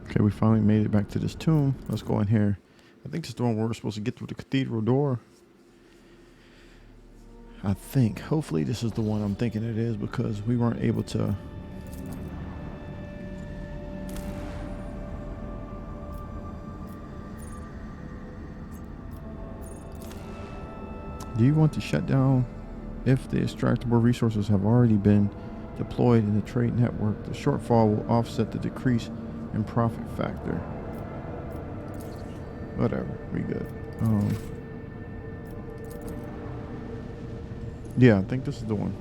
Okay, we finally made it back to this tomb. Let's go in here. I think this is the one where we're supposed to get through the cathedral door. I think. Hopefully this is the one I'm thinking it is, because we weren't able to... Do you want to shut down if the extractable resources have already been deployed in the trade network? The shortfall will offset the decrease in profit factor. Whatever, we good. Yeah, I think this is the one.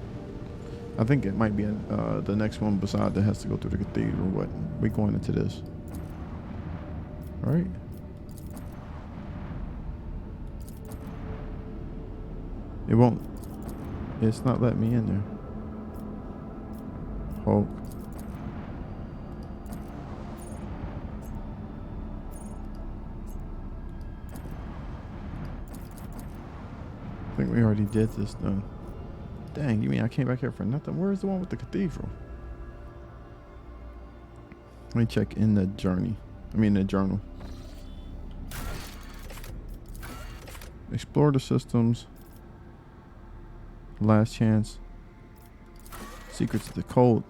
I think it might be the next one beside that has to go through the cathedral. What? We going into this. All right. It won't. It's not letting me in there. Hulk. I think we already did this though. Dang, you mean I came back here for nothing? Where's the one with the cathedral? Let me check in the journey. The journal. Explore the systems. Last chance. Secrets of the cult.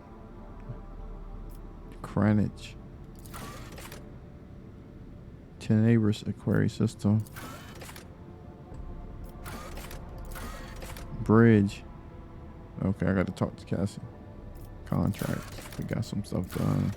Cranage. Tenebrous Aquarius system. Bridge. Okay, I gotta talk to Cassia. Contract. We got some stuff done.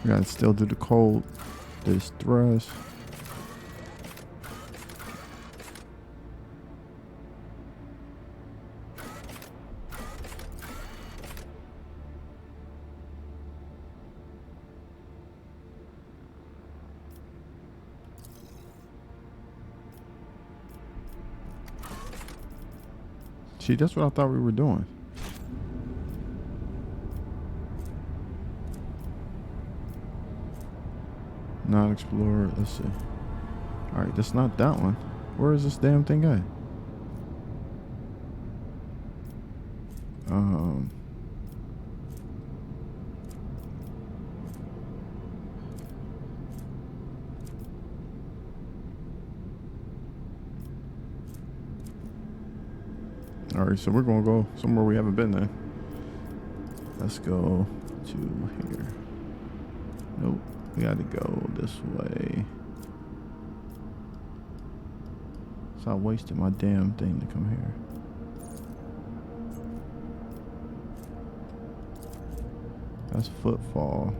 We gotta still do the cold, this thrust. See, that's what I thought we were doing. Not explored. Let's see. All right, that's not that one. Where is this damn thing at? All right, so we're gonna go somewhere we haven't been there. Let's go to here. Nope. We gotta go this way. So I wasted my damn thing to come here. That's footfall.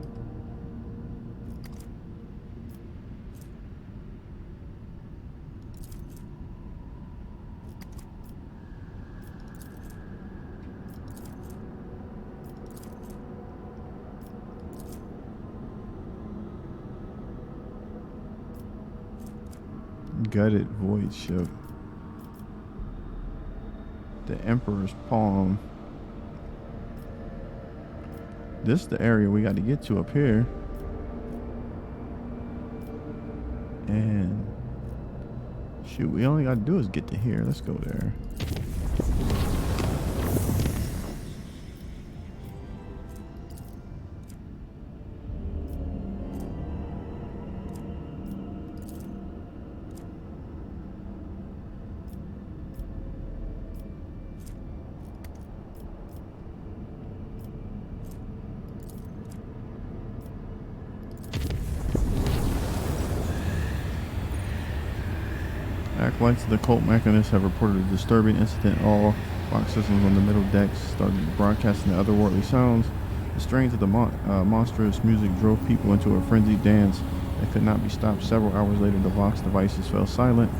Gutted void ship. The Emperor's Palm. This is the area we got to get to up here. And shoot, we only got to do is get to here. Let's go there. Acolytes of the cult mechanists have reported a disturbing incident. All box systems on the middle decks started broadcasting the otherworldly sounds. The strains of the monstrous music drove people into a frenzied dance that could not be stopped. Several hours later, the Vox devices fell silent.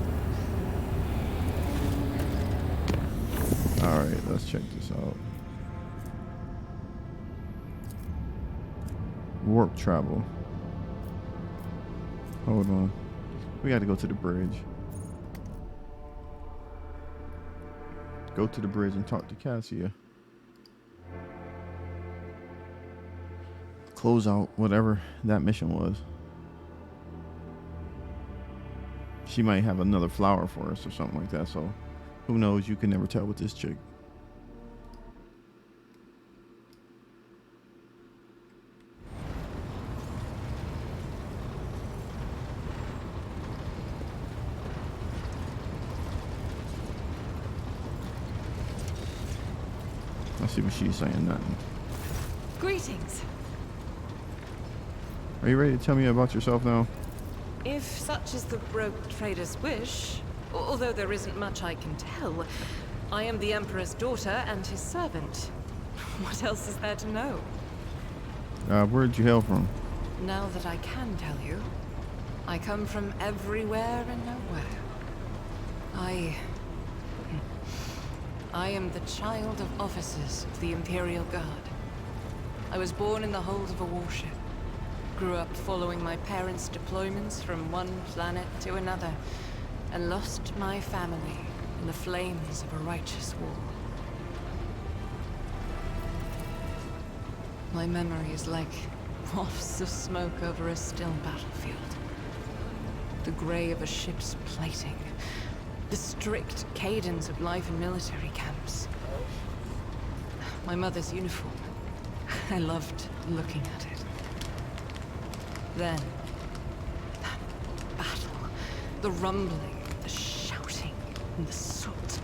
Alright, let's check this out. Warp travel. Hold on. We gotta go to the bridge. Go to the bridge and talk to Cassia. Close out whatever that mission was. She might have another flower for us or something like that, so who knows? You can never tell with this chick. Let's see what she's saying. Nothing. Greetings. Are you ready to tell me about yourself now? If such is the rogue trader's wish, although there isn't much I can tell, I am the Emperor's daughter and his servant. What else is there to know? Where'd you hail from? Now that I can tell you, I come from everywhere and nowhere. I am the child of officers of the Imperial Guard. I was born in the hold of a warship. Grew up following my parents' deployments from one planet to another, and lost my family in the flames of a righteous war. My memory is like wafts of smoke over a still battlefield. The gray of a ship's plating. The strict cadence of life in military camps. My mother's uniform. I loved looking at it. Then, that battle. The rumbling, the shouting, and the soot.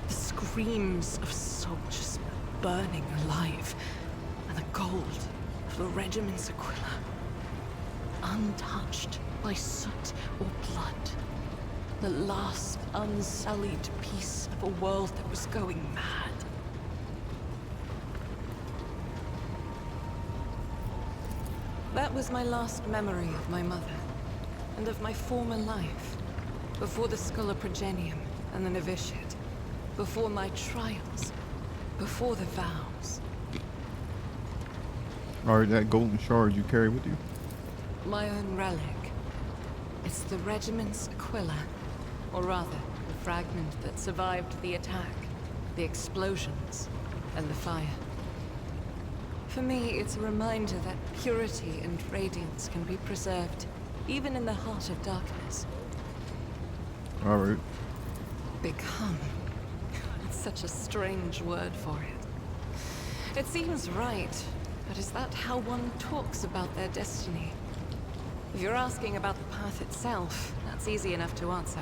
The screams of soldiers burning alive. And the gold of the regiment's Aquila. Untouched by soot or blood. The last unsullied piece of a world that was going mad. That was my last memory of my mother, and of my former life, before the Progenium and the novitiate, before my trials, before the vows. Or that golden shard you carry with you? My own relic. It's the regiment's Aquila. Or rather, the fragment that survived the attack, the explosions, and the fire. For me, it's a reminder that purity and radiance can be preserved, even in the heart of darkness. Alright. Become. It's such a strange word for it. It seems right, but is that how one talks about their destiny? If you're asking about the path itself, that's easy enough to answer.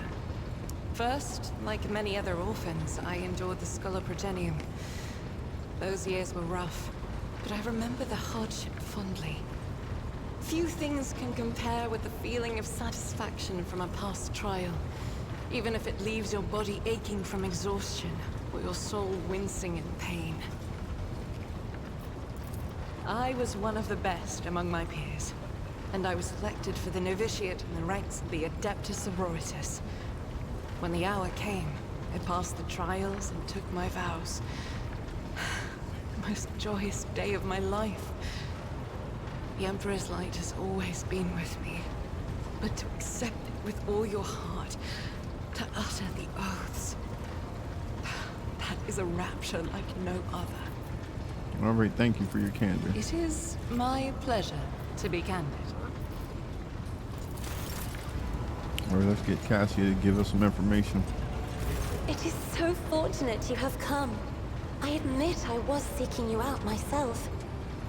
First, like many other orphans, I endured the Progenium. Those years were rough, but I remember the hardship fondly. Few things can compare with the feeling of satisfaction from a past trial, even if it leaves your body aching from exhaustion, or your soul wincing in pain. I was one of the best among my peers, and I was selected for the novitiate in the ranks of the Adeptus Sororitas. When the hour came, I passed the trials and took my vows. The most joyous day of my life. The Emperor's light has always been with me. But to accept it with all your heart, to utter the oaths, that is a rapture like no other. Alright, thank you for your candor. It is my pleasure to be candid. Alright, let's get Cassia to give us some information. It is so fortunate you have come. I admit I was seeking you out myself.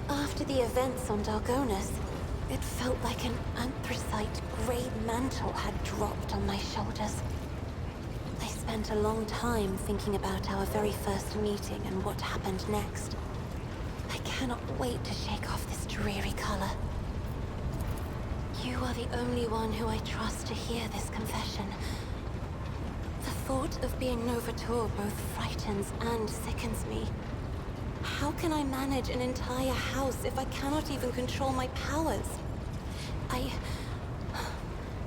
After the events on Dargonus, it felt like an anthracite grey mantle had dropped on my shoulders. I spent a long time thinking about our very first meeting and what happened next. I cannot wait to shake off this dreary color. You are the only one who I trust to hear this confession. The thought of being Novator both frightens and sickens me. How can I manage an entire house if I cannot even control my powers? I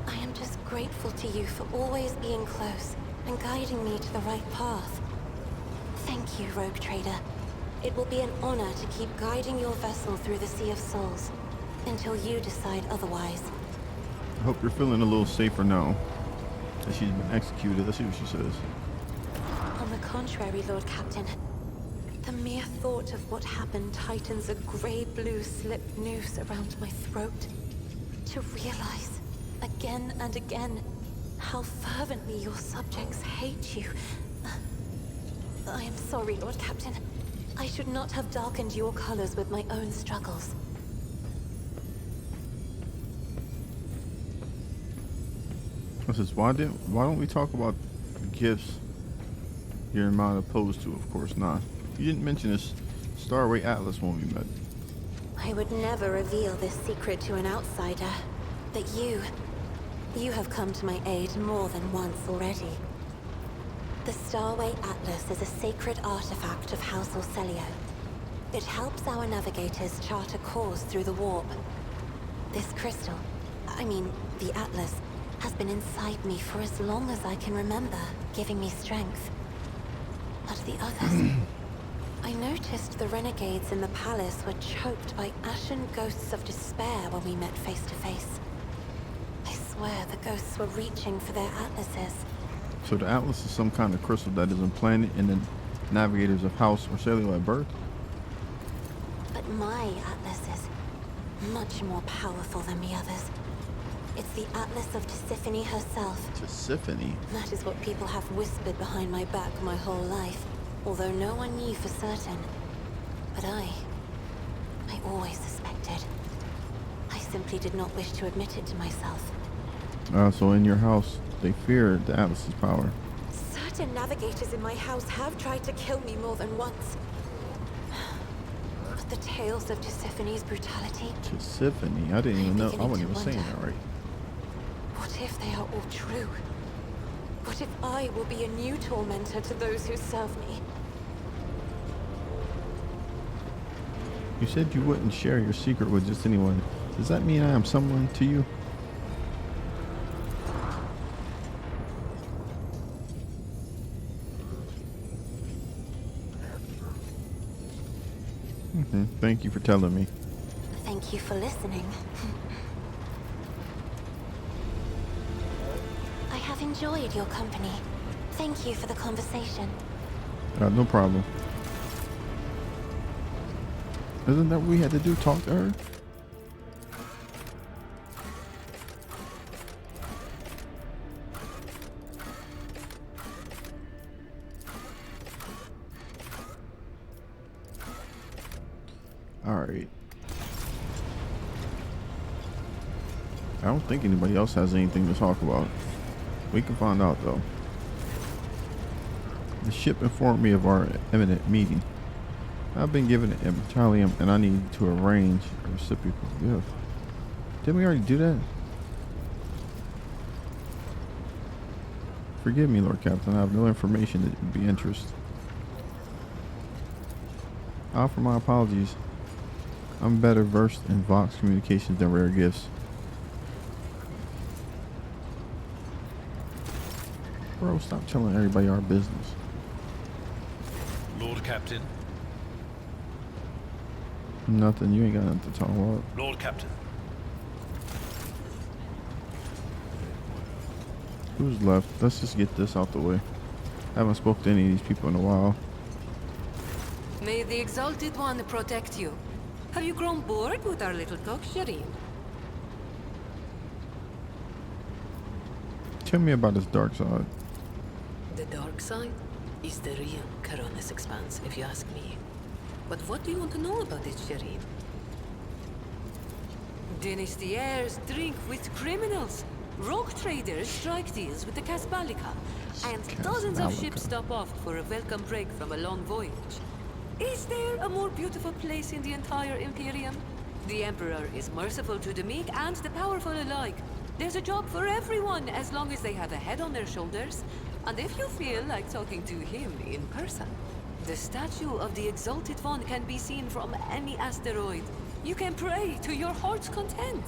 am just grateful to you for always being close and guiding me to the right path. you, rogue trader. It will be an honor to keep guiding your vessel through the Sea of Souls until you decide otherwise. I hope you're feeling a little safer now that she's been executed. Let's see what she says. On the contrary, Lord Captain. The mere thought of what happened tightens a grey-blue slip noose around my throat. To realize, again and again, how fervently your subjects hate you. I am sorry, Lord Captain. I should not have darkened your colors with my own struggles. This is why don't we talk about gifts you're not opposed to? Of course not. You didn't mention this Starway Atlas when we met. I would never reveal this secret to an outsider. But you have come to my aid more than once already. The Starway Atlas is a sacred artifact of House Orcelio. It helps our navigators chart a course through the warp. This crystal, the Atlas, has been inside me for as long as I can remember, giving me strength. But the others... I noticed the renegades in the palace were choked by ashen ghosts of despair when we met face to face. I swear the ghosts were reaching for their atlases. So the Atlas is some kind of crystal that is implanted in the navigators of House Orcelio at birth? But my Atlas is much more powerful than the others. It's the Atlas of Tisiphone herself. Tisiphone? That is what people have whispered behind my back my whole life. Although no one knew for certain. But I always suspected. I simply did not wish to admit it to myself. So in your house, they fear the Atlas's power. Certain navigators in my house have tried to kill me more than once. But the tales of Tisiphone's brutality... Tisiphone? I didn't even know. I wasn't even saying that right. What if they are all true? What if I will be a new tormentor to those who serve me? You said you wouldn't share your secret with just anyone. Does that mean I am someone to you? Thank you for telling me. Thank you for listening. I have enjoyed your company. Thank you for the conversation. No problem. Isn't that what we had to do? Talk to her? Alright. I don't think anybody else has anything to talk about. We can find out though. The ship informed me of our imminent meeting. I've been given an Italium and I need to arrange a reciprocal gift. Didn't we already do that? Forgive me, Lord Captain. I have no information that would be of interest. I offer my apologies. I'm better versed in Vox communications than rare gifts. Bro, stop telling everybody our business. Lord Captain. Nothing. You ain't got nothing to talk about. Lord Captain. Who's left? Let's just get this out the way. I haven't spoken to any of these people in a while. May the Exalted One protect you. Have you grown bored with our little talk, Shireen? Tell me about his dark side. The dark side is the real Coronis Expanse, if you ask me. But what do you want to know about it, Shireen? Dynastiers drink with criminals. Rogue traders strike deals with the Casbalica. And dozens of ships stop off for a welcome break from a long voyage. Is there a more beautiful place in the entire Imperium? The Emperor is merciful to the meek and the powerful alike. There's a job for everyone as long as they have a head on their shoulders. And if you feel like talking to him in person, the statue of the Exalted One can be seen from any asteroid. You can pray to your heart's content.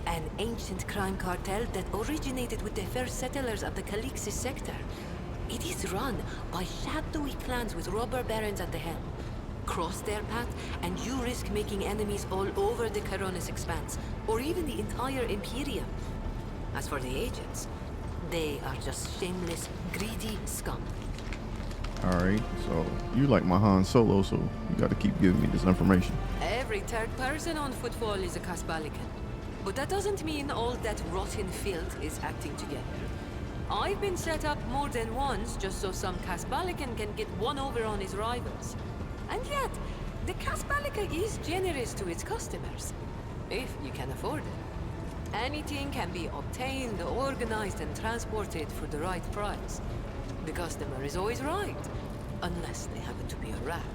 An ancient crime cartel that originated with the first settlers of the Calixis sector. It is run by shadowy clans with robber barons at the helm. Cross their path, and you risk making enemies all over the Coronis Expanse, or even the entire Imperium. As for the agents, they are just shameless, greedy scum. Alright, so you like my Han Solo, so you gotta keep giving me this information. Every third person on Footfall is a Casbalican. But that doesn't mean all that rotten filth is acting together. I've been set up more than once just so some Casbalican can get one over on his rivals. And yet, the Casbalica is generous to its customers, if you can afford it. Anything can be obtained, organized, and transported for the right price. The customer is always right, unless they happen to be a rat.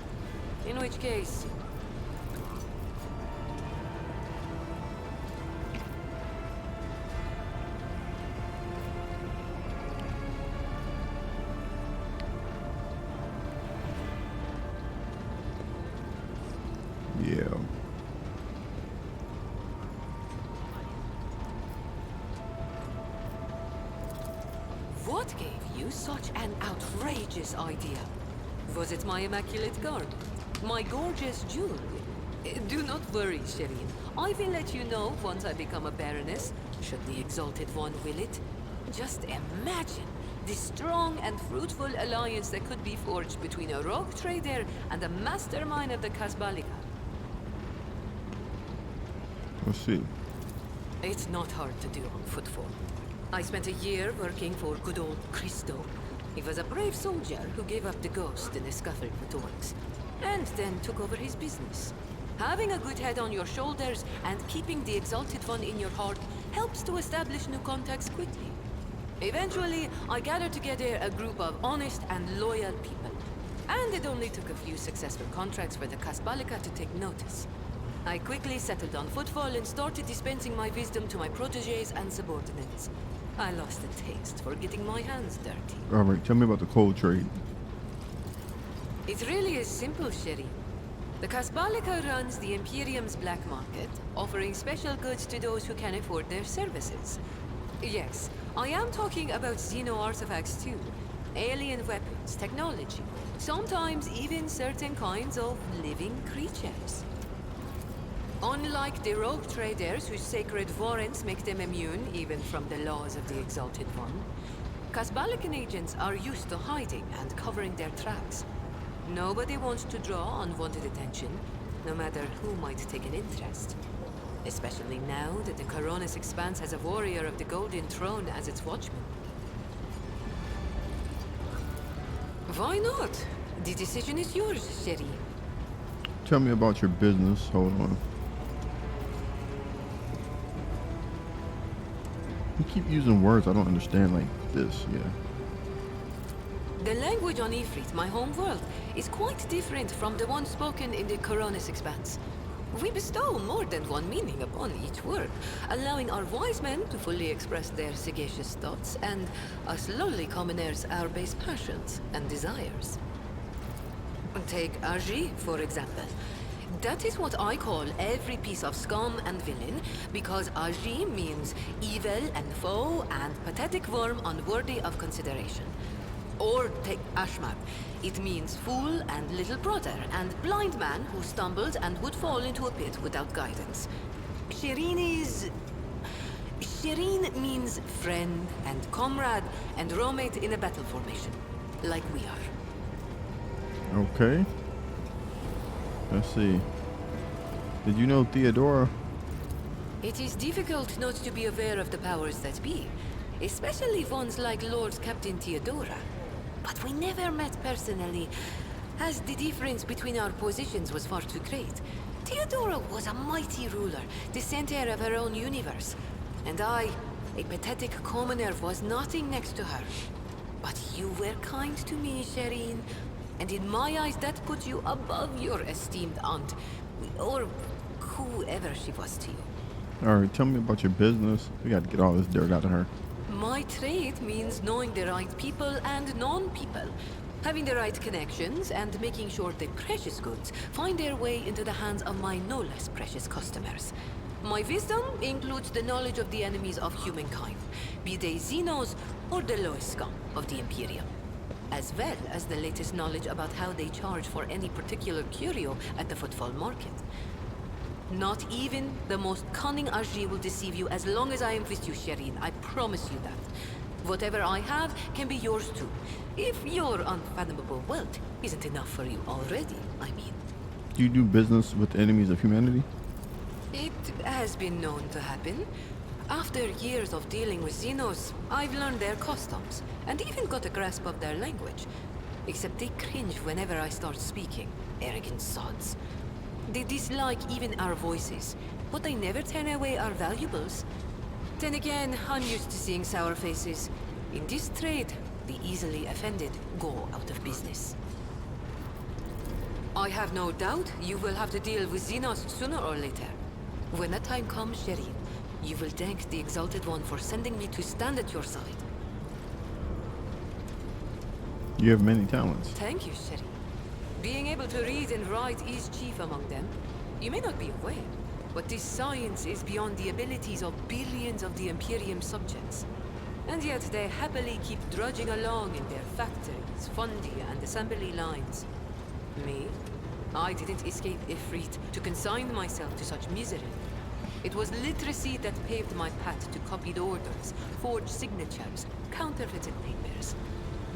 In which case... Yeah. What gave you such an outrageous idea? Was it my immaculate garb? My gorgeous jewelry? Do not worry, Shireen. I will let you know once I become a baroness, should the Exalted One will it. Just imagine the strong and fruitful alliance that could be forged between a rogue trader and the mastermind of the Casbalica. Let's see. It's not hard to do on Footfall. I spent a year working for good old Christo. He was a brave soldier who gave up the ghost in a scuffle with orcs, and then took over his business. Having a good head on your shoulders and keeping the Exalted One in your heart helps to establish new contacts quickly. Eventually, I gathered together a group of honest and loyal people, and it only took a few successful contracts for the Casbalica to take notice. I quickly settled on Footfall and started dispensing my wisdom to my protégés and subordinates. I lost the taste for getting my hands dirty. Alright, tell me about the cold trade. It really is simple, Sherry. The Casbalica runs the Imperium's black market, offering special goods to those who can afford their services. Yes, I am talking about Xeno artifacts too. Alien weapons, technology, sometimes even certain kinds of living creatures. Unlike the rogue traders whose sacred warrants make them immune even from the laws of the Exalted One, Casbalican agents are used to hiding and covering their tracks. Nobody wants to draw unwanted attention, no matter who might take an interest. Especially now that the Coronis Expanse has a warrior of the Golden Throne as its watchman. Why not? The decision is yours, Sherry. Tell me about your business. Hold on. You keep using words I don't understand like this, yeah. The language on Ifrit, my home world, is quite different from the one spoken in the Coronis Expanse. We bestow more than one meaning upon each word, allowing our wise men to fully express their sagacious thoughts, and us lowly commoners our base passions and desires. Take Aji, for example. That is what I call every piece of scum and villain, because Aji means evil and foe and pathetic worm unworthy of consideration. Or take Ashmak. It means fool and little brother and blind man who stumbled and would fall into a pit without guidance. Shireen means friend and comrade and roommate in a battle formation, like we are. Okay. Let's see. Did you know Theodora? It is difficult not to be aware of the powers that be, especially ones like Lord Captain Theodora. But we never met personally, as the difference between our positions was far too great. Theodora was a mighty ruler, the center of her own universe. And I, a pathetic commoner, was nothing next to her. But you were kind to me, Shireen. And in my eyes, that put you above your esteemed aunt, or whoever she was to you. Alright, tell me about your business. We got to get all this dirt out of her. My trade means knowing the right people and non-people, having the right connections, and making sure the precious goods find their way into the hands of my no less precious customers. My wisdom includes the knowledge of the enemies of humankind, be they Xenos or the lowest scum of the Imperium. as well as the latest knowledge about how they charge for any particular curio at the footfall market. Not even the most cunning Ajri will deceive you as long as I am with you, Shireen. I promise you that. Whatever I have can be yours too. If your unfathomable wealth isn't enough for you already, I mean. Do you do business with the enemies of humanity? It has been known to happen. After years of dealing with Xenos, I've learned their customs, and even got a grasp of their language. Except they cringe whenever I start speaking. Arrogant sods. They dislike even our voices, but they never turn away our valuables. Then again, I'm used to seeing sour faces. In this trade, the easily offended go out of business. I have no doubt you will have to deal with Xenos sooner or later. When that time comes, Shireen, you will thank the Exalted One for sending me to stand at your side. You have many talents. Thank you, Shireen. Being able to read and write is chief among them. You may not be aware, but this science is beyond the abilities of billions of the Imperium subjects. And yet they happily keep drudging along in their factories, fundi, and assembly lines. Me? I didn't escape Ifrit to consign myself to such misery. It was literacy that paved my path to copied orders, forged signatures, counterfeited papers.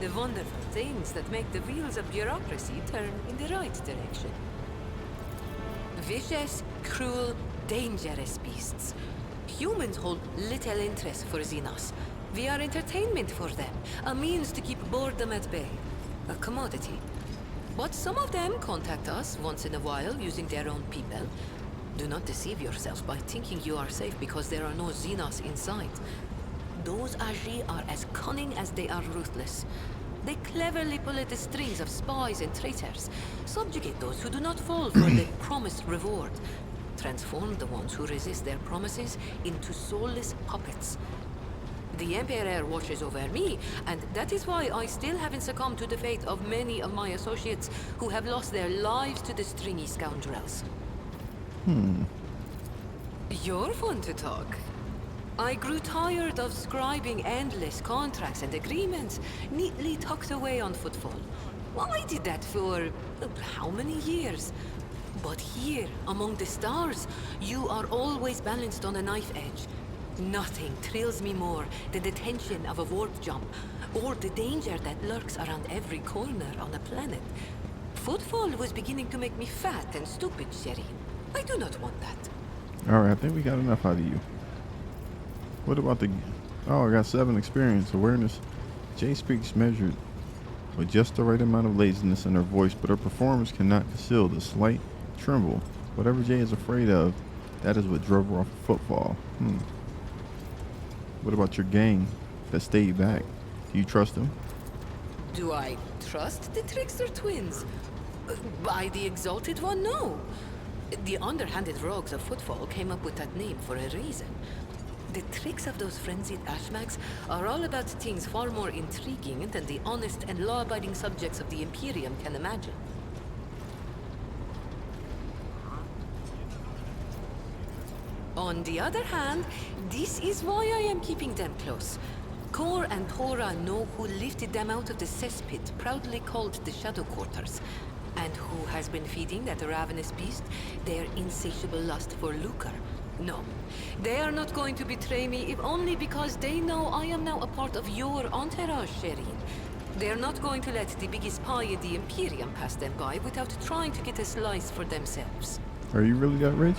The wonderful things that make the wheels of bureaucracy turn in the right direction. Vicious, cruel, dangerous beasts. Humans hold little interest for Xenos. We are entertainment for them, a means to keep boredom at bay. A commodity. But some of them contact us once in a while using their own people. Do not deceive yourself by thinking you are safe because there are no Xenos in sight. Those Ajri are as cunning as they are ruthless. They cleverly pull at the strings of spies and traitors, subjugate those who do not fall for the promised reward, transform the ones who resist their promises into soulless puppets. The Emperor watches over me, and that is why I still haven't succumbed to the fate of many of my associates who have lost their lives to the stringy scoundrels. You're fun to talk. I grew tired of scribing endless contracts and agreements, neatly tucked away on footfall. Well, I did that for how many years? But here, among the stars, you are always balanced on a knife edge. Nothing thrills me more than the tension of a warp jump, or the danger that lurks around every corner on a planet. Footfall was beginning to make me fat and stupid, Shireen. I do not want that. Alright, I think we got enough out of you. What about the... Oh, I got 7 experience. Awareness. Jay speaks measured, with just the right amount of laziness in her voice, but her performance cannot conceal the slight tremble. Whatever Jay is afraid of, that is what drove her off a footfall. What about your gang that stayed back? Do you trust them? Do I trust the Trickster twins? By the Exalted One, no. The underhanded rogues of Footfall came up with that name for a reason. The tricks of those frenzied ashmags are all about things far more intriguing than the honest and law-abiding subjects of the Imperium can imagine. On the other hand, this is why I am keeping them close. Kor and Tora know who lifted them out of the cesspit proudly called the Shadow Quarters, and who has been feeding that ravenous beast their insatiable lust for lucre. No, they are not going to betray me if only because they know I am now a part of your entourage, Shireen. They are not going to let the biggest pie in the Imperium pass them by without trying to get a slice for themselves. Are you really that rich?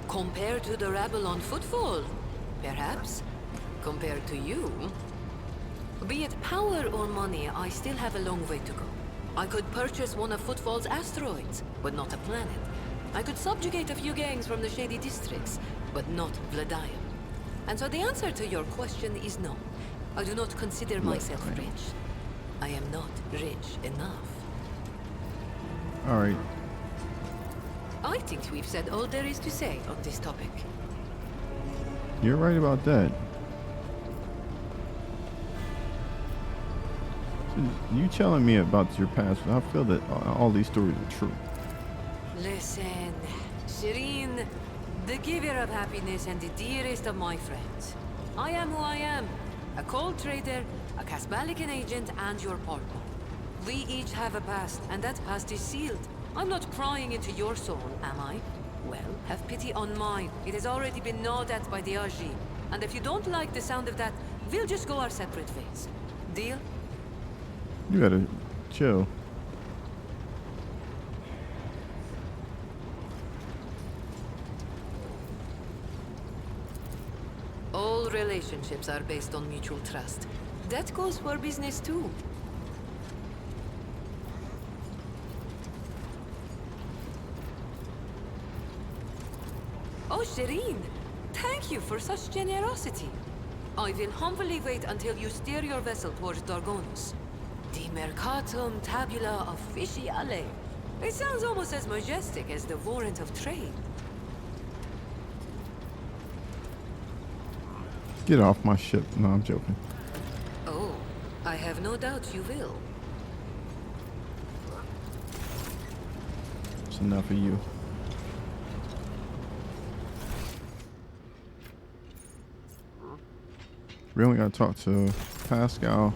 Compared to the rabble on Footfall, perhaps. Compared to you, be it power or money, I still have a long way to go. I could purchase one of Footfall's asteroids, but not a planet. I could subjugate a few gangs from the shady districts, but not Vladium. And so the answer to your question is no. I do not consider myself rich. I am not rich enough. Alright. I think we've said all there is to say on this topic. You're right about that. So you telling me about your past, I feel that all these stories are true. Listen, Shireen, the giver of happiness and the dearest of my friends. I am who I am. A cold trader, a Casbalican agent and your partner. We each have a past, and that past is sealed. I'm not prying into your soul, am I? Well, have pity on mine. It has already been gnawed at by the RG. And if you don't like the sound of that, we'll just go our separate ways. Deal? You gotta chill. All relationships are based on mutual trust. That goes for business too. Oh, Shireen, thank you for such generosity. I will humbly wait until you steer your vessel towards Dargonus. The Mercatum Tabula Officiale. It sounds almost as majestic as the warrant of trade. Get off my ship. No, I'm joking. Oh, I have no doubt you will. It's enough of you. We only gotta talk to Pascal.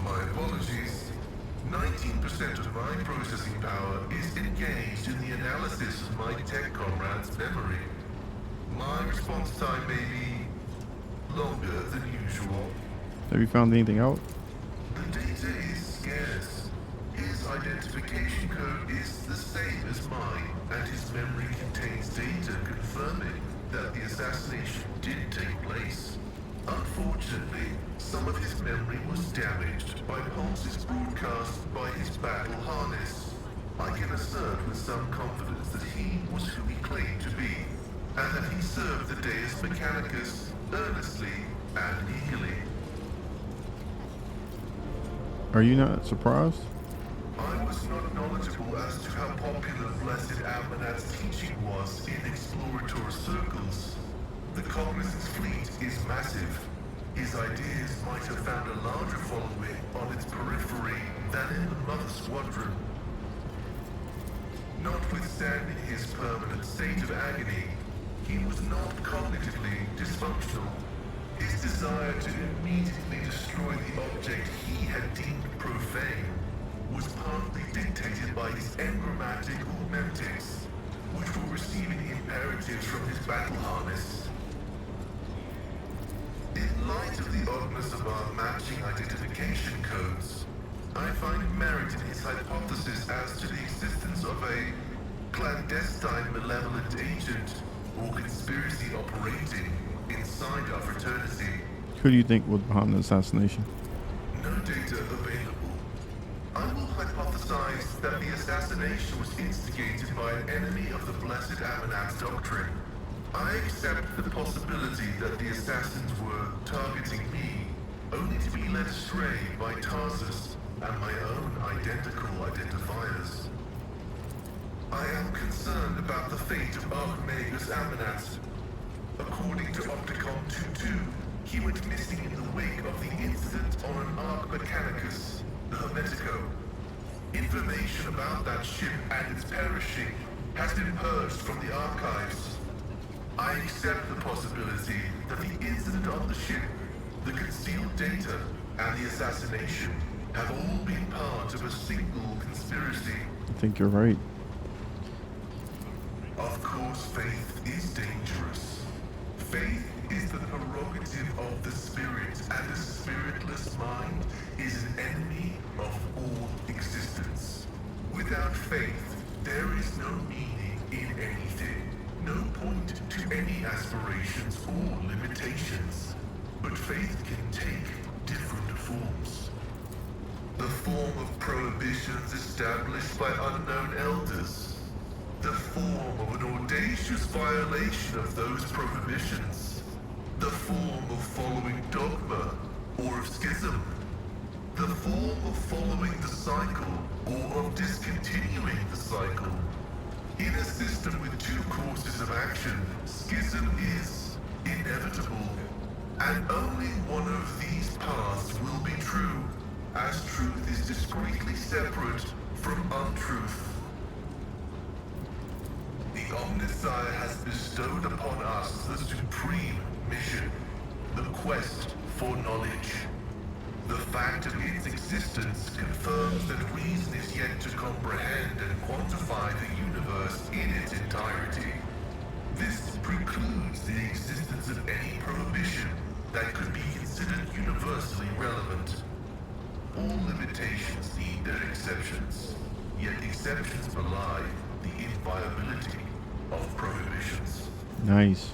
My apologies. 19% of my processing power is engaged in the analysis of my tech comrade's memory. My response time may be longer than usual. Have you found anything out? The data is scarce. His identification code is the same as mine, and his memory contains data confirming that the assassination did take place. Unfortunately, some of his memory was damaged by pulses broadcast by his battle harness. I can assert with some confidence that he was who he claimed to be, and that he served the Deus Mechanicus earnestly and eagerly. Are you not surprised? I was not knowledgeable as to how popular Blessed Ammanat's teaching was in exploratory circles. The Cognizance fleet is massive. His ideas might have found a larger following on its periphery than in the Mother Squadron. Notwithstanding his permanent state of agony, he was not cognitively dysfunctional. His desire to immediately destroy the object he had deemed profane was partly dictated by his engrammatic augmentics, which were receiving imperatives from his battle harness. In light of the oddness of our matching identification codes, I find merit in his hypothesis as to the existence of a clandestine malevolent agent or conspiracy operating inside our fraternity. Who do you think was behind the assassination? No data available. I will hypothesize that the assassination was instigated by an enemy of the Blessed Ammanat's doctrine. I accept the possibility that the assassins were targeting me, only to be led astray by Tarsus and my own identical identifiers. I am concerned about the fate of Archmagus Ammanat. According to Opticon 2-2, he went missing in the wake of the incident on an Arch Mechanicus, the Hermetico. Information about that ship and its perishing has been purged from the archives. I accept the possibility that the incident on the ship, the concealed data, and the assassination have all been part of a single conspiracy. I think you're right. Of course, faith is dangerous. Faith is the prerogative of the spirit, and a spiritless mind is an enemy of all existence. Without faith, there is no meaning in anything, no point to any aspirations or limitations. But faith can take different forms. The form of prohibitions established by unknown elders. The form of an audacious violation of those prohibitions. The form of following dogma or of schism. The form of following the cycle or of discontinuing the cycle. In a system with two courses of action, schism is inevitable. And only one of these paths will be true, as truth is discretely separate from untruth. The Omnissiah has bestowed upon us the supreme mission, the quest for knowledge. The fact of its existence confirms that reason is yet to comprehend and quantify the universe in its entirety. This precludes the existence of any prohibition that could be considered universally relevant. All limitations need their exceptions, yet exceptions belie the inviolability of prohibitions. Nice.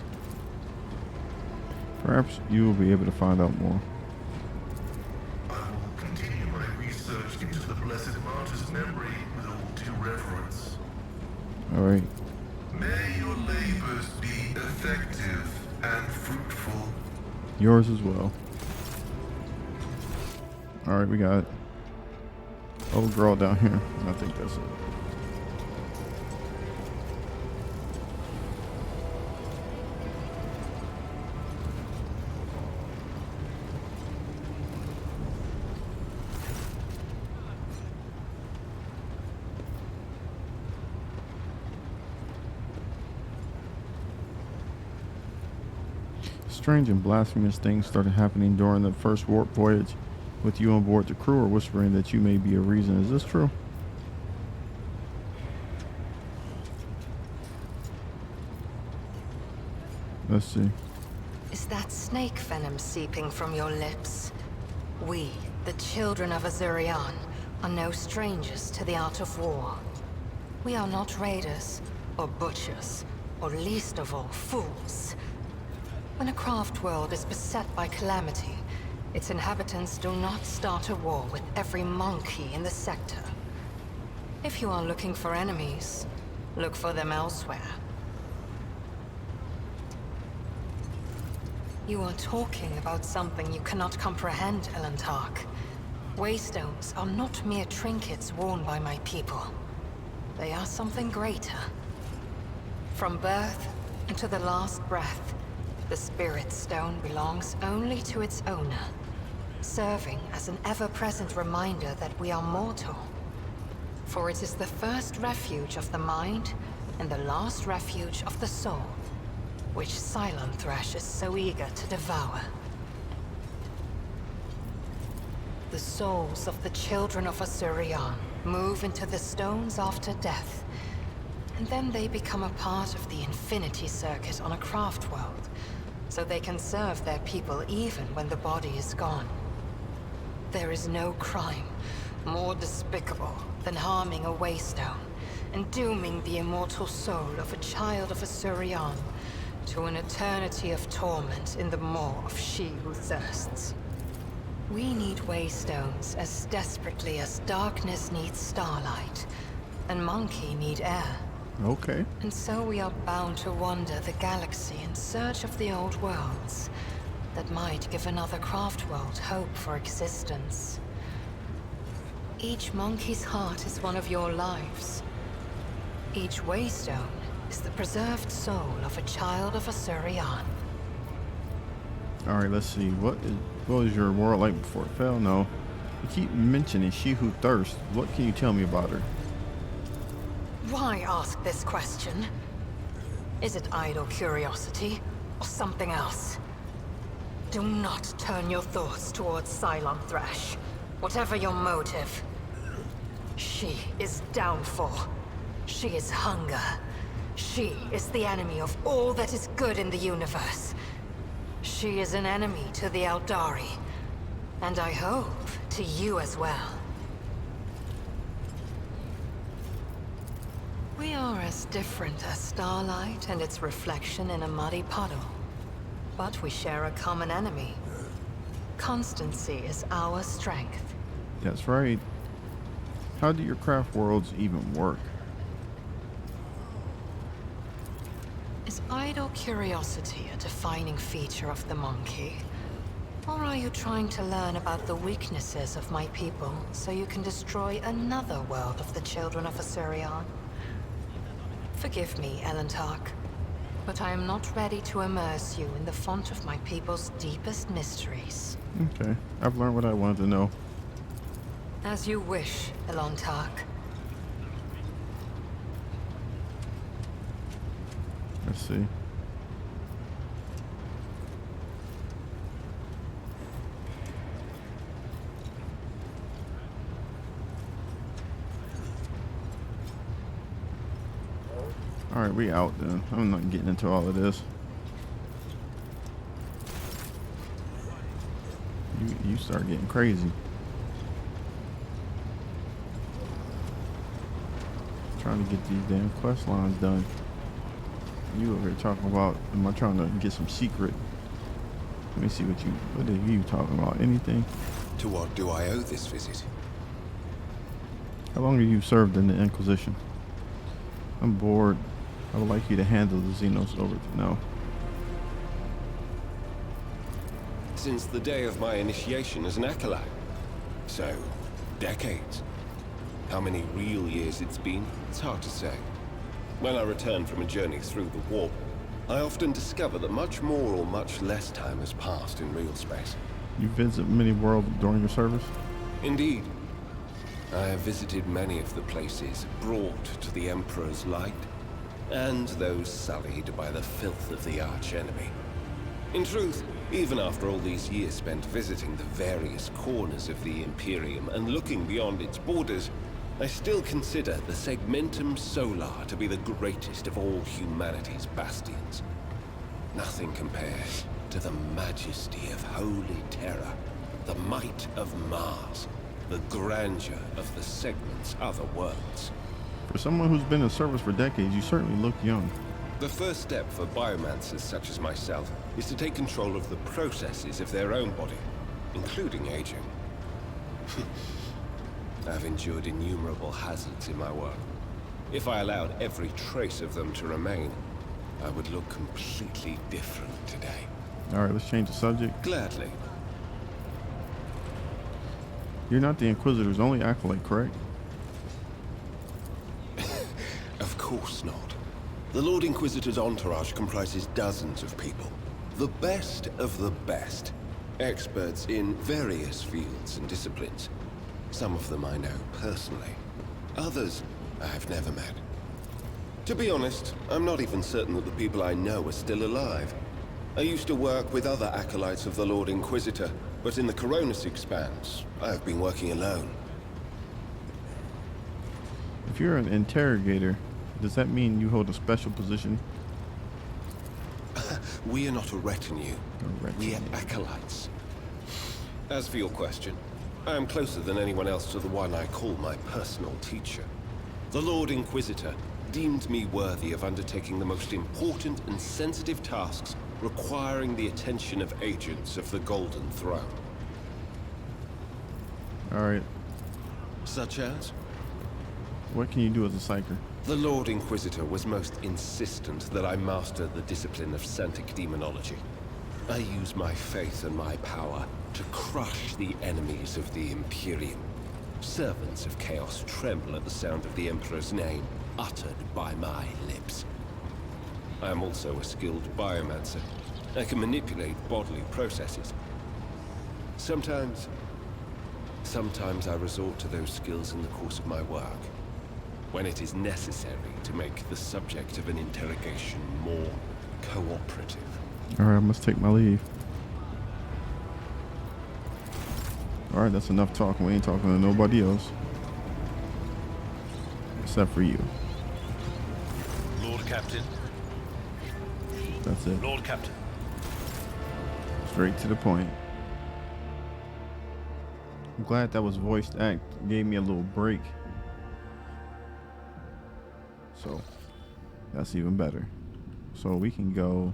Perhaps you will be able to find out more. I will continue my research into the Blessed Martyr's memory with all due reverence. Alright. May your labors be effective and fruitful. Yours as well. Alright, we got old girl down here. I think that's it. Strange and blasphemous things started happening during the first warp voyage. With you on board, the crew are whispering that you may be a reason. Is this true? Let's see. Is that snake venom seeping from your lips? We, the children of Azurian, are no strangers to the art of war. We are not raiders, or butchers, or least of all, fools. When a craft world is beset by calamity, its inhabitants do not start a war with every monkey in the sector. If you are looking for enemies, look for them elsewhere. You are talking about something you cannot comprehend, Elantark. Waystones are not mere trinkets worn by my people. They are something greater. From birth into the last breath, the Spirit Stone belongs only to its owner, serving as an ever-present reminder that we are mortal. For it is the first refuge of the mind and the last refuge of the soul, which Cylon Thresh is so eager to devour. The souls of the children of Azurian move into the stones after death, and then they become a part of the Infinity Circuit on a craft world, so they can serve their people even when the body is gone. There is no crime more despicable than harming a Waystone and dooming the immortal soul of a child of Azurian to an eternity of torment in the maw of she who thirsts. We need Waystones as desperately as darkness needs starlight, and Monkey need air. Okay. And so we are bound to wander the galaxy in search of the old worlds that might give another craft world hope for existence. Each monkey's heart is one of your lives. Each Waystone is the preserved soul of a child of Azurian. Alright, let's see. What was your world like before it fell? No. You keep mentioning she who thirsts. What can you tell me about her? Why ask this question? Is it idle curiosity, or something else? Do not turn your thoughts towards Cylon Thresh, whatever your motive. She is downfall. She is hunger. She is the enemy of all that is good in the universe. She is an enemy to the Eldari, and I hope to you as well. We are as different as starlight and its reflection in a muddy puddle. But we share a common enemy. Constancy is our strength. That's right. How do your craft worlds even work? Is idle curiosity a defining feature of the monkey? Or are you trying to learn about the weaknesses of my people so you can destroy another world of the children of Azurian? Forgive me, Elantark, but I am not ready to immerse you in the font of my people's deepest mysteries. Okay, I've learned what I wanted to know. As you wish, Elantark. Let's see. All right, we out then. I'm not getting into all of this. You start getting crazy. Trying to get these damn quest lines done. You over here talking about, am I trying to get some secret? Let me see what are you talking about? Anything? To what do I owe this visit? How long have you served in the Inquisition? I'm bored. I would like you to handle the Xenos over to know. Since the day of my initiation as an acolyte. So, decades. How many real years it's been, it's hard to say. When I return from a journey through the warp, I often discover that much more or much less time has passed in real space. You visit many worlds during your service? Indeed. I have visited many of the places brought to the Emperor's light, and those sullied by the filth of the archenemy. In truth, even after all these years spent visiting the various corners of the Imperium and looking beyond its borders, I still consider the Segmentum Solar to be the greatest of all humanity's bastions. Nothing compares to the majesty of Holy Terror, the might of Mars, the grandeur of the Segment's other worlds. For someone who's been in service for decades, you certainly look young. The first step for biomancers such as myself is to take control of the processes of their own body, including aging. I've endured innumerable hazards in my work. If I allowed every trace of them to remain, I would look completely different today. All right, let's change the subject. Gladly. You're not the Inquisitor's only acolyte, correct? Of course not. The Lord Inquisitor's entourage comprises dozens of people. The best of the best. Experts in various fields and disciplines. Some of them I know personally. Others I've never met. To be honest, I'm not even certain that the people I know are still alive. I used to work with other acolytes of the Lord Inquisitor, but in the Coronis expanse, I've been working alone. If you're an interrogator, does that mean you hold a special position? We are not a retinue. A retinue. We are acolytes. As for your question, I am closer than anyone else to the one I call my personal teacher. The Lord Inquisitor deemed me worthy of undertaking the most important and sensitive tasks requiring the attention of agents of the Golden Throne. All right. Such as? What can you do as a psyker? The Lord Inquisitor was most insistent that I master the discipline of Santic Demonology. I use my faith and my power to crush the enemies of the Imperium. Servants of Chaos tremble at the sound of the Emperor's name, uttered by my lips. I am also a skilled biomancer. I can manipulate bodily processes. Sometimes I resort to those skills in the course of my work, when it is necessary to make the subject of an interrogation more cooperative. All right, I must take my leave. All right, that's enough talking. We ain't talking to nobody else. Except for you. Lord Captain. That's it. Lord Captain. Straight to the point. I'm glad that was voiced act. Gave me a little break. So, that's even better. So we can go.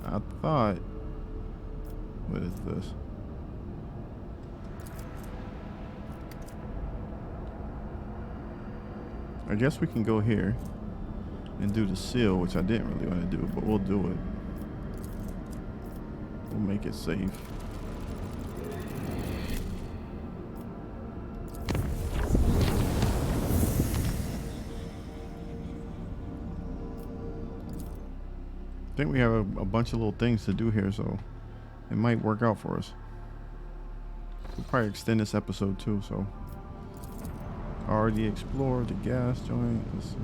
I thought. What is this? I guess we can go here and do the seal, which I didn't really want to do, but we'll do it. We'll make it safe. I think we have a bunch of little things to do here, so it might work out for us. We'll probably extend this episode too, so. Already explored the gas joint. Let's see.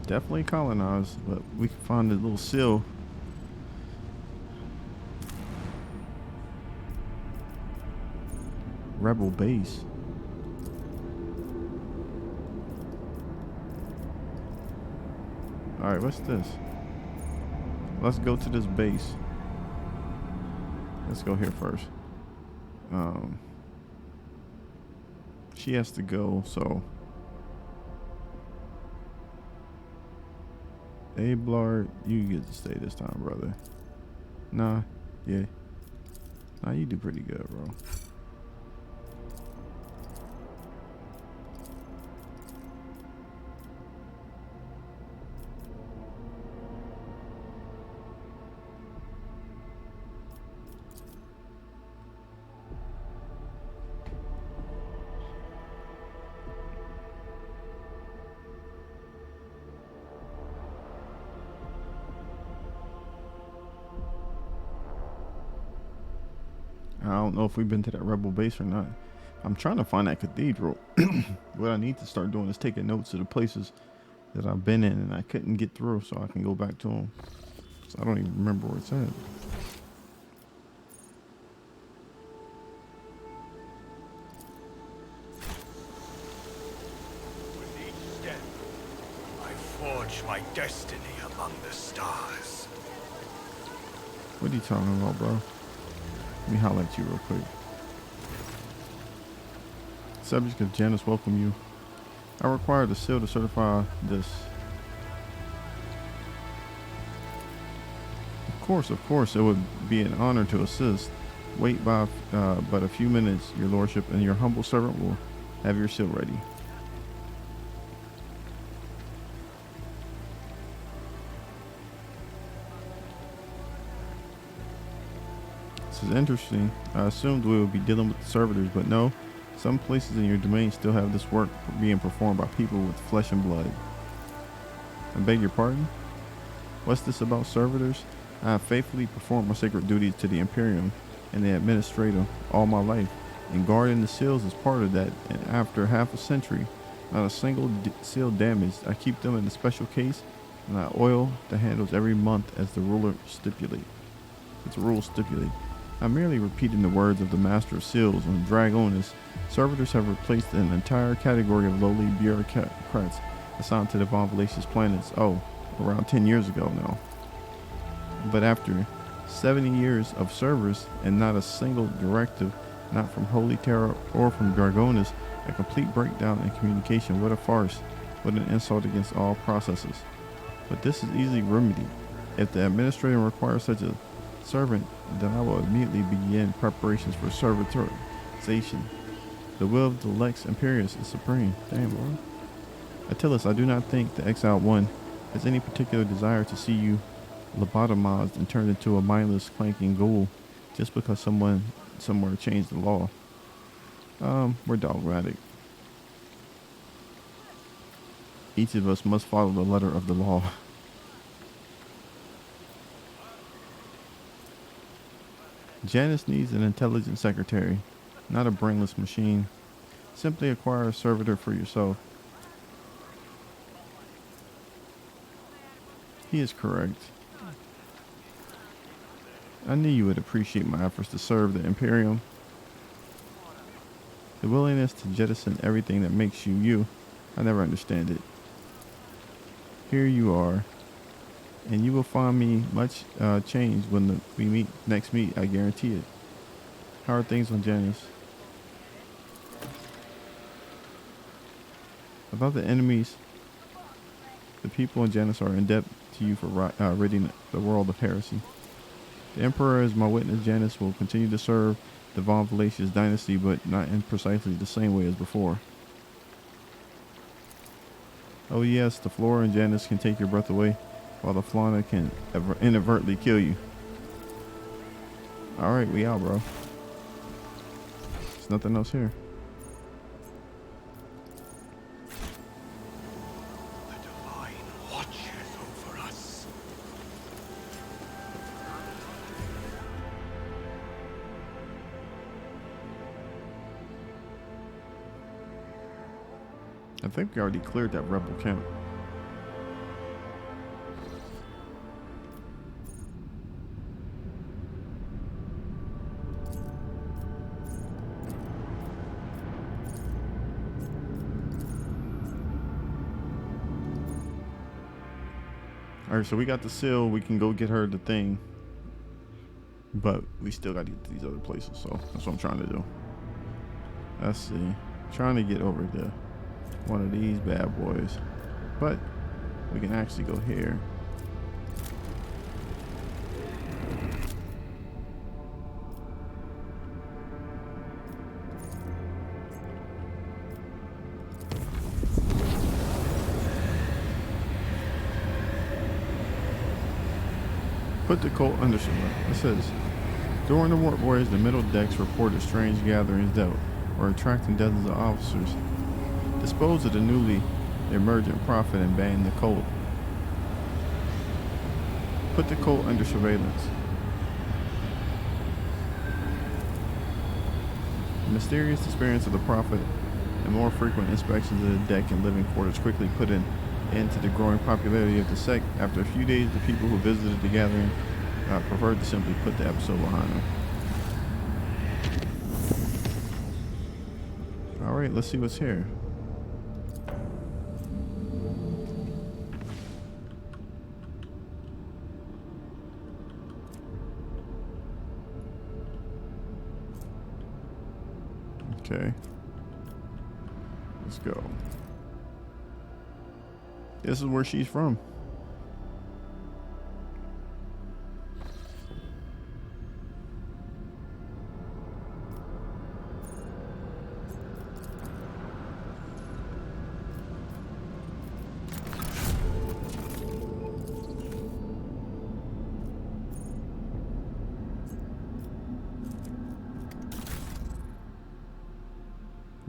Definitely colonized, but we can find a little seal. Rebel base. Alright, what's this? Let's go to this base. Let's go here first. She has to go, so Ablard, you get to stay this time, brother. Nah, yeah. Nah, you do pretty good, bro. I don't know if we've been to that rebel base or not. I'm trying to find that cathedral. What I need to start doing is taking notes of the places that I've been in and I couldn't get through, so I can go back to them. So I don't even remember where it's at. With each step, I forge my destiny among the stars. What are you talking about, bro? Let me holler at you real quick. Subject of Janus welcome you. I require the seal to certify this. Of course, it would be an honor to assist. Wait by but a few minutes, your lordship, and your humble servant will have your seal ready. This is interesting. I assumed we would be dealing with the servitors, but no. Some places in your domain still have this work being performed by people with flesh and blood. I beg your pardon? What's this about servitors? I have faithfully performed my sacred duties to the Imperium and the Administrator all my life, and guarding the seals is part of that, and after half a century, not a single seal damaged. I keep them in a special case, and I oil the handles every month as the rules stipulate. I'm merely repeating the words of the Master of Seals. On Dragonus, servitors have replaced an entire category of lowly bureaucrats assigned to the Von Valacious planets, around 10 years ago now. But after 70 years of service and not a single directive, not from Holy Terra or from Dragonus, a complete breakdown in communication. What a farce. What an insult against all processes. But this is easily remedied. If the administrator requires such a servant, then I will immediately begin preparations for servitorization. The will of the Lex Imperius is supreme. Damn, bro. Attilas, I do not think the Exiled One has any particular desire to see you lobotomized and turned into a mindless, clanking ghoul just because someone somewhere changed the law. We're dogmatic. Each of us must follow the letter of the law. Janus needs an intelligent secretary, not a brainless machine. Simply acquire a servitor for yourself. He is correct. I knew you would appreciate my efforts to serve the Imperium. The willingness to jettison everything that makes you you, I never understand it. Here you are, and you will find me much changed when we next meet, I guarantee it. How are things on Janus? About the enemies, the people in Janus are in debt to you for ridding the world of heresy. The Emperor is my witness. Janus will continue to serve the Von Valacious dynasty, but not in precisely the same way as before. Oh yes, the Flora and Janus can take your breath away, while the Fauna can inadvertently kill you. Alright, we out, bro. There's nothing else here. The Divine watches over us. I think we already cleared that rebel camp. Alright, so we got the seal. We can go get her the thing. But we still got to get to these other places. So that's what I'm trying to do. Let's see. Trying to get over to one of these bad boys. But we can actually go here. Put the cult under surveillance. It says, during the warp voyage, the middle decks reported strange gatherings that were attracting dozens of officers. Dispose of the newly emergent prophet and ban the cult. Put the cult under surveillance. The mysterious disappearance of the prophet and more frequent inspections of the deck and living quarters quickly put an end to the growing popularity of the sect. After a few days, the people who visited the gathering preferred to simply put the episode behind them. Alright, let's see what's here. Okay. Let's go. This is where she's from.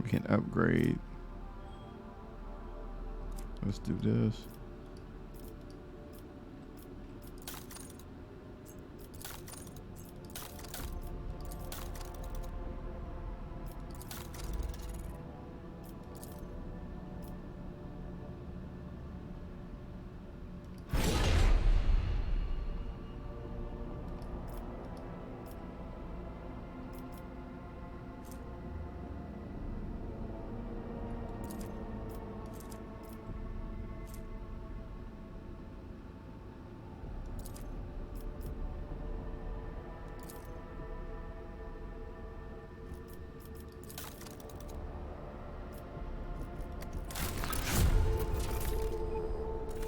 We can upgrade. Let's do this.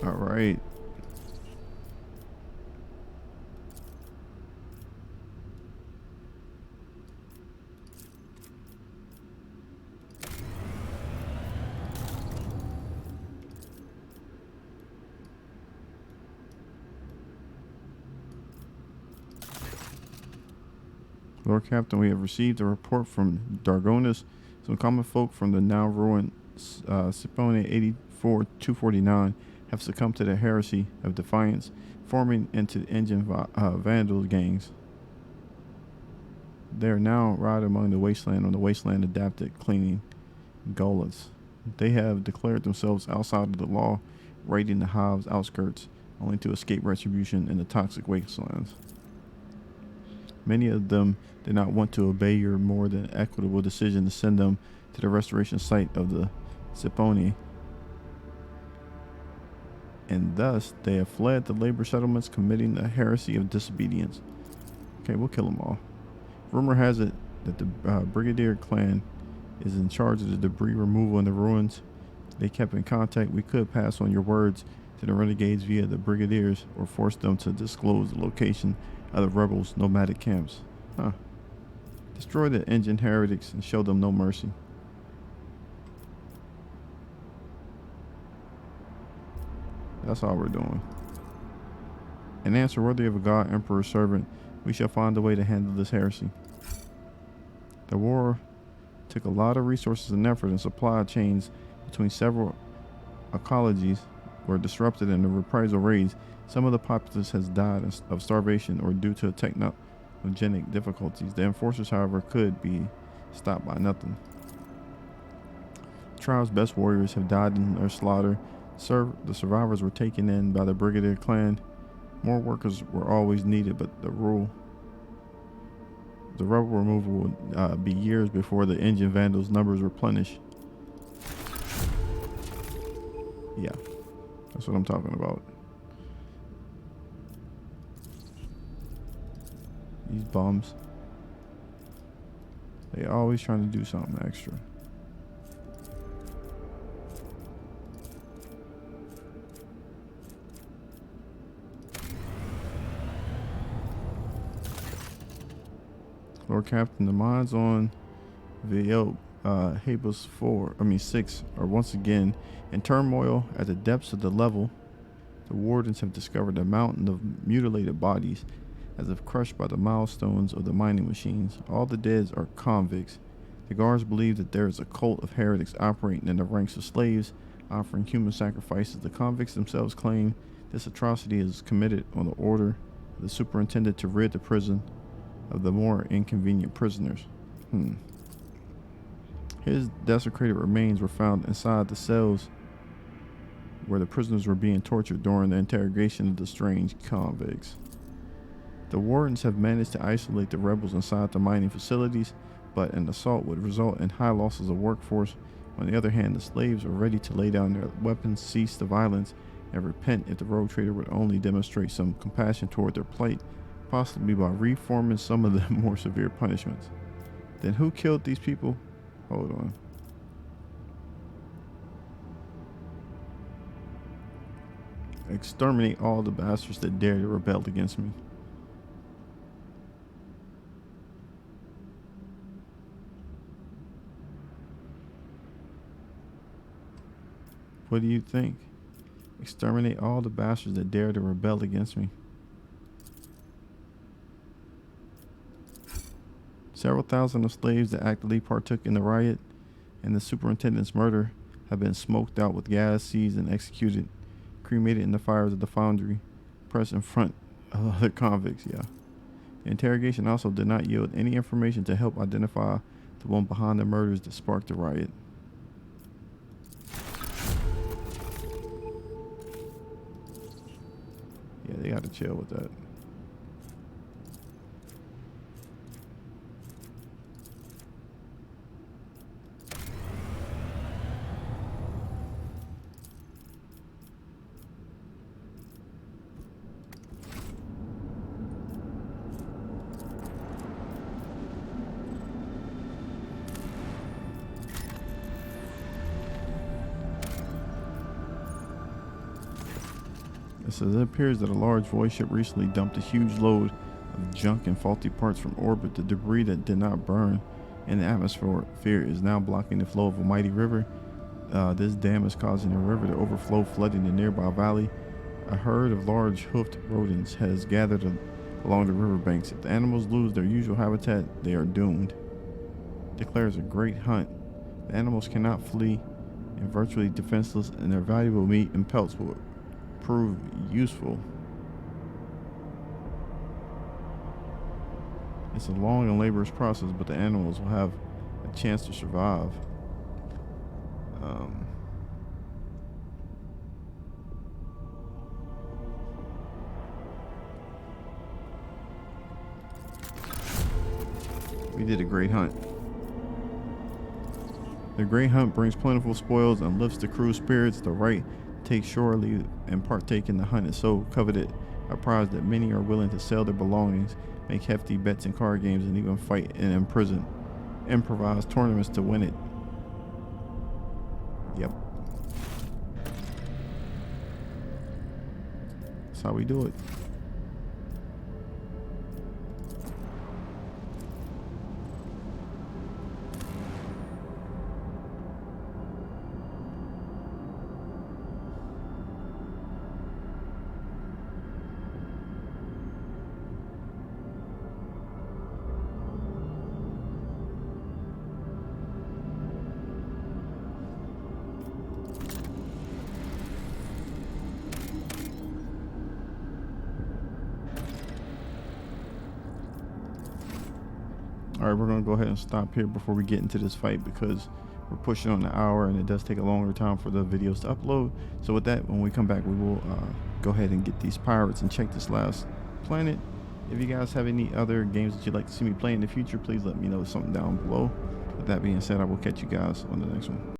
All right. Lord Captain, we have received a report from Dargonus. Some common folk from the now ruined Sipone 84-249 have succumbed to the heresy of defiance, forming into engine vandal gangs. They are now right among the wasteland on the wasteland adapted cleaning gullets. They have declared themselves outside of the law, raiding the hive's outskirts, only to escape retribution in the toxic wastelands. Many of them did not want to obey your more than equitable decision to send them to the restoration site of the Sipone, and thus they have fled the labor settlements, committing the heresy of disobedience. Okay, we'll kill them all. Rumor has it that the Brigadier clan is in charge of the debris removal in the ruins. They kept in contact. We could pass on your words to the renegades via the Brigadiers or force them to disclose the location of the rebels' nomadic camps. Destroy the engine heretics and show them no mercy. That's all we're doing. An answer worthy of a god emperor's servant, we shall find a way to handle this heresy. The war took a lot of resources and effort, and supply chains between several ecologies were disrupted in the reprisal raids. Some of the populace has died of starvation or due to technogenic difficulties. The enforcers, however, could be stopped by nothing. The tribe's best warriors have died in their slaughter. The survivors were taken in by the Brigadier clan. More workers were always needed, but the rebel removal would be years before the engine vandals' numbers replenish. Yeah, that's what I'm talking about. These bums. They always trying to do something extra. Lord Captain, the mines on Habus 6 are once again in turmoil at the depths of the level. The wardens have discovered a mountain of mutilated bodies, as if crushed by the milestones of the mining machines. All the dead are convicts. The guards believe that there is a cult of heretics operating in the ranks of slaves, offering human sacrifices. The convicts themselves claim this atrocity is committed on the order of the superintendent to rid the prison of the more inconvenient prisoners. His desecrated remains were found inside the cells where the prisoners were being tortured during the interrogation of the strange convicts. The wardens have managed to isolate the rebels inside the mining facilities, but an assault would result in high losses of workforce. On the other hand, the slaves are ready to lay down their weapons, cease the violence, and repent if the rogue trader would only demonstrate some compassion toward their plight, possibly by reforming some of the more severe punishments. Then who killed these people? Hold on. Exterminate all the bastards that dare to rebel against me. What do you think? Exterminate all the bastards that dare to rebel against me. Several thousand of slaves that actively partook in the riot and the superintendent's murder have been smoked out with gas, seized, and executed, cremated in the fires of the foundry, pressed in front of other convicts. The interrogation also did not yield any information to help identify the one behind the murders that sparked the riot. Yeah, they gotta chill with that. It says it appears that a large void ship recently dumped a huge load of junk and faulty parts from orbit. The debris that did not burn in the atmosphere is now blocking the flow of a mighty river. This dam is causing the river to overflow, flooding the nearby valley. A herd of large hoofed rodents has gathered along the riverbanks. If the animals lose their usual habitat, they are doomed. Declares a great hunt. The animals cannot flee and virtually defenseless, and their valuable meat and pelts will prove useful. It's a long and laborious process, but the animals will have a chance to survive. We did a great hunt. The great hunt brings plentiful spoils and lifts the crew's spirits. The right take shore leave and partake in the hunt is so coveted a prize that many are willing to sell their belongings, make hefty bets in card games, and even fight in improvised tournaments to win it. Yep. That's how we do it. All right, we're going to go ahead and stop here before we get into this fight because we're pushing on the hour and it does take a longer time for the videos to upload. So with that, when we come back, we will go ahead and get these pirates and check this last planet. If you guys have any other games that you'd like to see me play in the future, please let me know something down below. With that being said, I will catch you guys on the next one.